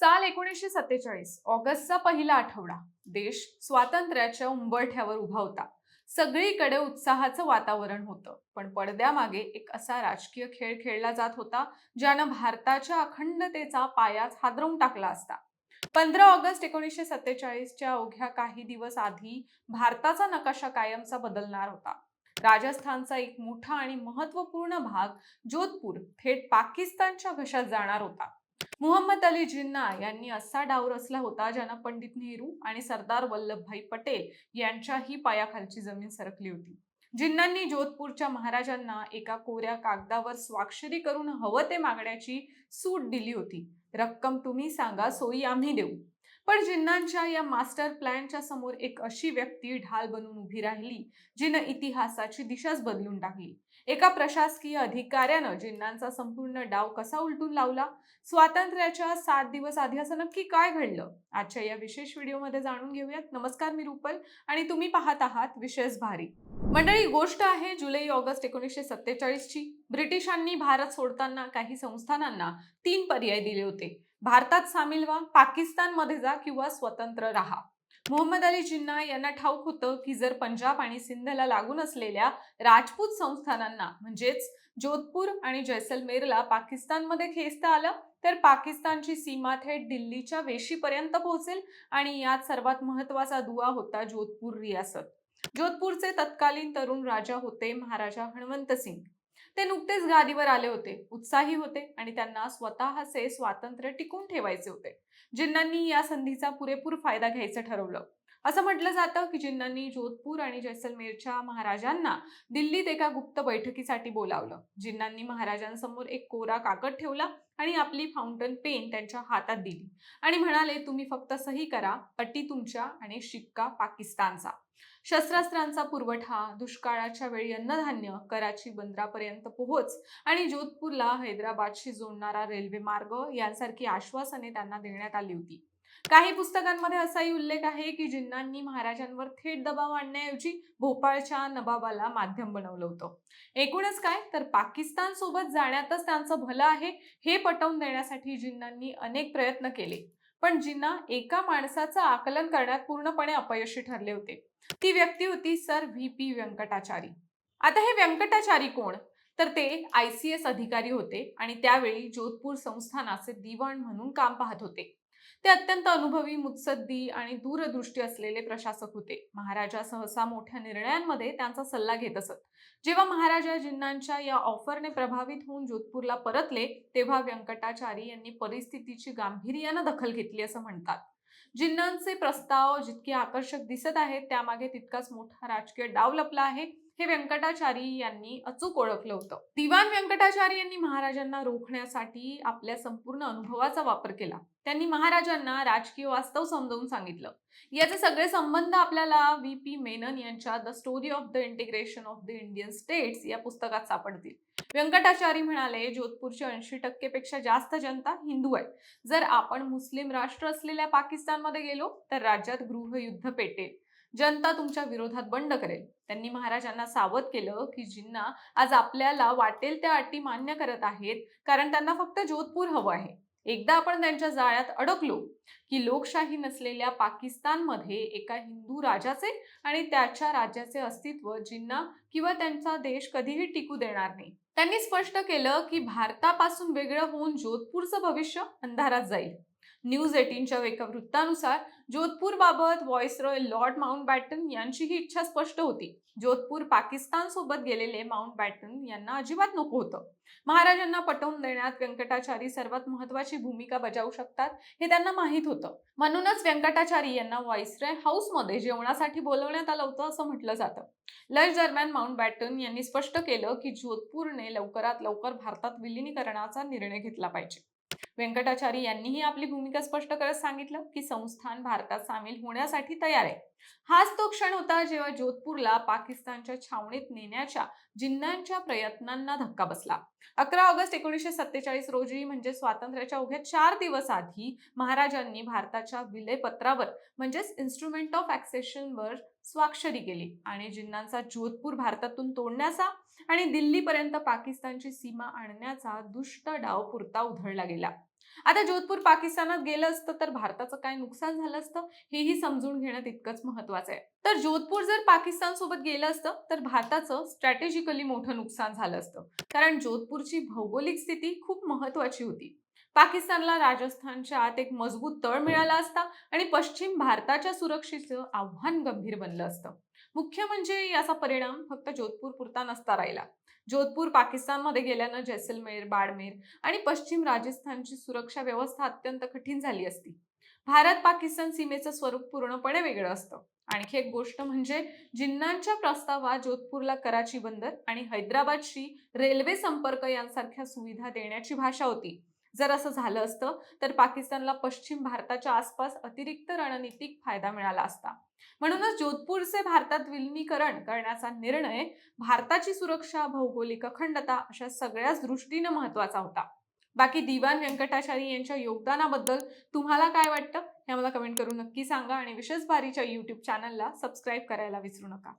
साल 1947 ऑगस्टचा पहिला आठवडा. देश स्वातंत्र्याच्या उंबरठ्यावर उभा होता. सगळीकडे उत्साहाचं वातावरण होतं. पण पडद्यामागे एक असा राजकीय खेळ खेळला जात होता ज्यानं भारताच्या अखंडतेचा पायाच हादरवून टाकला असता. 15 ऑगस्ट 1947च्या अवघ्या काही दिवस आधी भारताचा नकाशा कायमचा बदलणार होता. राजस्थानचा एक मोठा आणि महत्वपूर्ण भाग जोधपूर थेट पाकिस्तानच्या घशात जाणार होता. मुहम्मद अली जिन्ना यांनी असा डाव रचला होता ज्यानं पंडित नेहरू आणि सरदार वल्लभभाई पटेल यांच्याही पायाखालची जमीन सरकली होती. जिन्नांनी जोधपूरच्या महाराजांना एका कोऱ्या कागदावर स्वाक्षरी करून हवं ते मागण्याची सूट दिली होती. रक्कम तुम्ही सांगा, सोयी आम्ही देऊ. पण जिन्नांच्या या मास्टर प्लॅनच्या समोर एक अशी व्यक्ती ढाल बनून उभी राहिली जिनं इतिहासाची दिशाच बदलून टाकली. एका प्रशासकीय अधिकाऱ्यानं जिन्नांचा संपूर्ण डाव कसा उलटून लावला, स्वातंत्र्याच्या 7 दिवस आधी असं नक्की काय घडलं, आजच्या या विशेष व्हिडिओमध्ये जाणून घेऊयात. नमस्कार, मी रुपल आणि तुम्ही पाहत आहात विशेष भारी. मंडळी, गोष्ट आहे जुलै-ऑगस्ट 1947 ची. ब्रिटिशांनी भारत सोडताना काही संस्थानांना 3 पर्याय दिले होते: भारतात सामील व्हा, पाकिस्तानमध्ये जा किंवा स्वतंत्र राहा. मुहम्मद अली जिन्ना यांना ठाऊक होतं की जर पंजाब आणि सिंधला लागून असलेल्या राजपूत संस्थानांना म्हणजेच जोधपूर आणि जैसलमेरला पाकिस्तानमध्ये खेचता आलं तर पाकिस्तानची सीमा थेट दिल्लीच्या वेशीपर्यंत पोहोचेल. आणि यात सर्वात महत्वाचा दुवा होता जोधपूर रियासत. जोधपूरचे तत्कालीन तरुण राजा होते महाराजा हणवंत सिंग. ते नुकतेच गादीवर आले होते, उत्साही होते आणि त्यांना स्वतःचे स्वातंत्र्य टिकून ठेवायचे होते. जिन्नांनी या संधीचा पुरेपूर फायदा घ्यायचं ठरवलं. असं म्हटलं जातं की जिन्नांनी जोधपूर आणि जैसलमेरच्या महाराजांना दिल्लीत एका गुप्त बैठकीसाठी बोलावलं. जिन्नांनी महाराजांसमोर एक कोरा कागद ठेवला आणि आपली फाउंटन पेन त्यांच्या हातात दिली आणि म्हणाले, तुम्ही फक्त सही करा, अटी तुमच्या आणि शिक्का पाकिस्तानचा. शस्त्रास्त्रांचा पुरवठा, दुष्काळाच्या वेळी अन्नधान्य, कराची बंदरापर्यंत पोहोच आणि जोधपूरला हैदराबादशी जोडणारा रेल्वे मार्ग यांसारखी आश्वासने त्यांना देण्यात आली होती. काही पुस्तकांमध्ये असाही उल्लेख आहे की जिन्नांनी महाराजांवर थेट दबाव आणण्याऐवजी भोपाळच्या नवाबाला माध्यम बनवलं होतं. एकूणच काय तर पाकिस्तान सोबत जाण्यातच त्यांचं भलं आहे हे पटवून देण्यासाठी जिन्नांनी अनेक प्रयत्न केले. पण जिन्ना एका माणसाचं आकलन करण्यात पूर्णपणे अपयशी ठरले होते. ती व्यक्ती होती सर व्ही.पी. व्यंकटाचारी. आता हे व्यंकटाचारी कोण? तर ते ICS अधिकारी होते आणि त्यावेळी जोधपूर संस्थानाचे दिवाण म्हणून काम पाहत होते. ते अत्यंत अनुभवी, मुत्सद्दी आणि दूरदृष्टी असलेले प्रशासक होते. महाराजा सहसा मोठ्या निर्णयांमध्ये त्यांचा सल्ला घेत असत. जेव्हा महाराजा जिन्नांच्या या ऑफरने प्रभावित होऊन जोधपूरला परतले तेव्हा व्यंकटाचारी यांनी परिस्थितीची गांभीर्यानं दखल घेतली असं म्हणतात. जिन्नांचे प्रस्ताव जितके आकर्षक दिसत आहेत त्यामागे तितकाच मोठा राजकीय डाव लपला आहे हे व्यंकटाचारी यांनी अचूक ओळखलं होतं. दिवाण व्यंकटाचारी यांनी महाराजांना रोखण्यासाठी आपल्या संपूर्ण अनुभवाचा वापर केला. त्यांनी महाराजांना राजकीय वास्तव समजावून सांगितलं. याचे सगळे संबंध आपल्याला व्ही.पी. मेनन यांच्या the story of the integration of the Indian states या पुस्तकात सापडतील. व्यंकटाचारी म्हणाले, जोधपूरची 80% पेक्षा जास्त जनता हिंदू आहे. जर आपण मुस्लिम राष्ट्र असलेल्या पाकिस्तानमध्ये गेलो तर राज्यात गृहयुद्ध पेटेल. जनता तुमच्या विरोधात बंड करेल. त्यांनी महाराजांना सावध केलं की जिन्ना आज आपल्याला वाटेल त्या अटी मान्य करत आहेत कारण त्यांना फक्त जोधपूर हवं आहे. एकदा आपण त्यांच्या जाळ्यात अडकलो की लोकशाही नसलेल्या पाकिस्तानमध्ये एका हिंदू राजाचे आणि त्याच्या राज्याचे अस्तित्व जिन्ना किंवा त्यांचा देश कधीही टिकू देणार नाही. त्यांनी स्पष्ट केलं की भारतापासून वेगळं होऊन जोधपूरचं भविष्य अंधारात जाईल. न्यूज 18च्या एका वृत्तानुसार जोधपूरबाबत व्हाईसरॉय लॉर्ड माउंटबॅटन यांची ही इच्छा स्पष्ट होती. जोधपूर पाकिस्तान सोबत गेलेले माउंटबॅटन यांना अजिबात नको होतं. महाराजांना पटवून देण्यात व्यंकटाचारी सर्वात महत्वाची भूमिका बजावू शकतात हे त्यांना माहीत होतं. म्हणूनच व्यंकटाचारी यांना व्हाईसरॉय हाऊसमध्ये जेवणासाठी बोलवण्यात आलं होतं असं म्हटलं जातं. लंच दरम्यान माउंटबॅटन यांनी स्पष्ट केलं की जोधपूरने लवकरात लवकर भारतात विलिनीकरणाचा निर्णय घेतला पाहिजे. व्यंकटाचारी यांनीही आपली भूमिका स्पष्ट करत सांगितलं की संस्थान भारतात सामील होण्यासाठी तयार आहे. हाच तो क्षण होता जेव्हा जोधपूरला पाकिस्तानच्या छावणीत नेण्याच्या जिन्नांच्या प्रयत्नांना धक्का बसला. 11 ऑगस्ट 1947 रोजी म्हणजे स्वातंत्र्याच्या अवघ्या 4 दिवस आधी महाराजांनी भारताच्या विलयपत्रावर म्हणजेच इन्स्ट्रुमेंट ऑफ ॲक्सेशनवर स्वाक्षरी केली आणि जिन्नांचा जोधपूर भारतातून तोडण्याचा आणि दिल्लीपर्यंत पाकिस्तानची सीमा आणण्याचा दुष्ट डाव पुरता उधळला गेला. आता जोधपूर पाकिस्तानात गेलं असतं तर भारताचं काय नुकसान झालं असतं हेही समजून घेणं तितकंच महत्वाचं आहे. तर जोधपूर जर पाकिस्तान सोबत गेलं असतं तर भारताचं स्ट्रॅटेजिकली मोठं नुकसान झालं असतं, कारण जोधपूरची भौगोलिक स्थिती खूप महत्वाची होती. पाकिस्तानला राजस्थानच्या आत एक मजबूत तळ मिळाला असता आणि पश्चिम भारताच्या सुरक्षेचं आव्हान गंभीर बनलं असतं. मुख्य म्हणजे याचा परिणाम फक्त जोधपूर पुरता नसता राहिला. जोधपूर पाकिस्तानमध्ये गेल्यानं जैसलमेर, बाडमेर आणि पश्चिम राजस्थानची सुरक्षा व्यवस्था अत्यंत कठीण झाली असती. भारत पाकिस्तान सीमेचं स्वरूप पूर्णपणे वेगळं असतं. आणखी एक गोष्ट म्हणजे जिन्नांच्या प्रस्तावात जोधपूरला कराची बंदर आणि हैदराबादशी रेल्वे संपर्क यांसारख्या सुविधा देण्याची भाषा होती. जर असं झालं असतं तर पाकिस्तानला पश्चिम भारताच्या आसपास अतिरिक्त रणनीतिक फायदा मिळाला असता. म्हणूनच जोधपूरचे भारतात विलिनीकरण करण्याचा निर्णय भारताची सुरक्षा, भौगोलिक अखंडता अशा सगळ्याच दृष्टीने महत्वाचा होता. बाकी दिवान व्यंकटाचारी यांच्या योगदानाबद्दल तुम्हाला काय वाटतं हे मला कमेंट करून नक्की सांगा आणि विशेष बारीच्या YouTube चॅनलला सबस्क्राईब करायला विसरू नका.